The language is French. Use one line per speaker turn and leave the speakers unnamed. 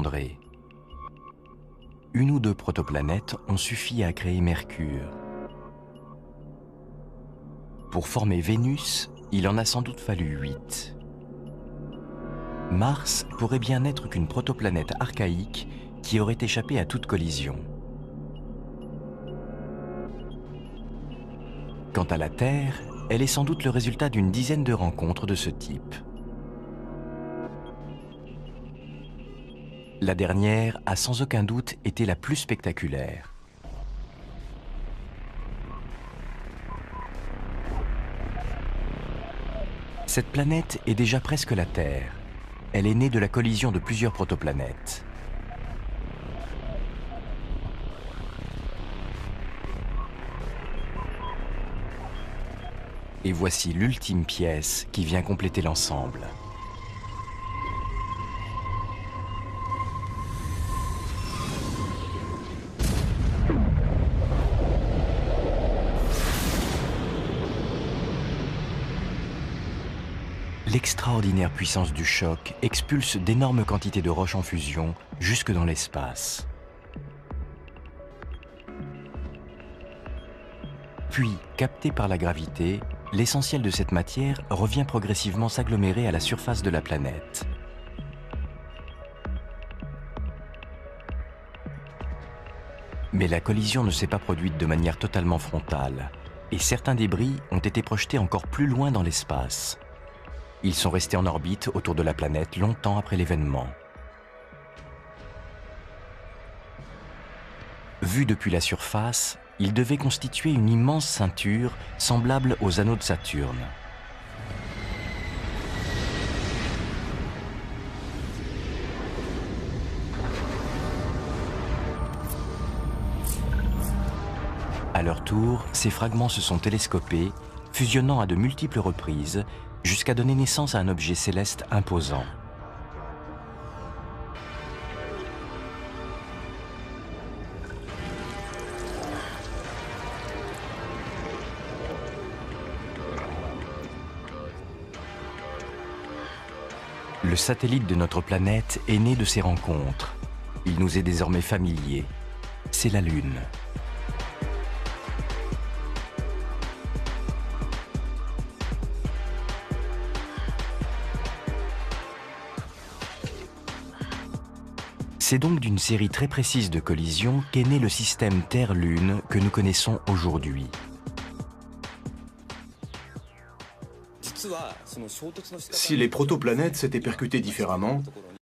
s'effondrer. Une ou deux protoplanètes ont suffi à créer Mercure. Pour former Vénus, il en a sans doute fallu 8. Mars pourrait bien n'être qu'une protoplanète archaïque qui aurait échappé à toute collision. Quant à la Terre, elle est sans doute le résultat d'une dizaine de rencontres de ce type. La dernière a sans aucun doute été la plus spectaculaire. Cette planète est déjà presque la Terre. Elle est née de la collision de plusieurs protoplanètes. Et voici l'ultime pièce qui vient compléter l'ensemble. L'extraordinaire puissance du choc expulse d'énormes quantités de roches en fusion jusque dans l'espace. Puis, capté par la gravité, l'essentiel de cette matière revient progressivement s'agglomérer à la surface de la planète. Mais la collision ne s'est pas produite de manière totalement frontale, et certains débris ont été projetés encore plus loin dans l'espace. Ils sont restés en orbite autour de la planète longtemps après l'événement. Vus depuis la surface, ils devaient constituer une immense ceinture semblable aux anneaux de Saturne. À leur tour, ces fragments se sont télescopés, fusionnant à de multiples reprises, jusqu'à donner naissance à un objet céleste imposant. Le satellite de notre planète est né de ces rencontres. Il nous est désormais familier. C'est la Lune. C'est donc d'une série très précise de collisions qu'est né le système Terre-Lune que nous connaissons aujourd'hui.
Si les protoplanètes s'étaient percutées différemment,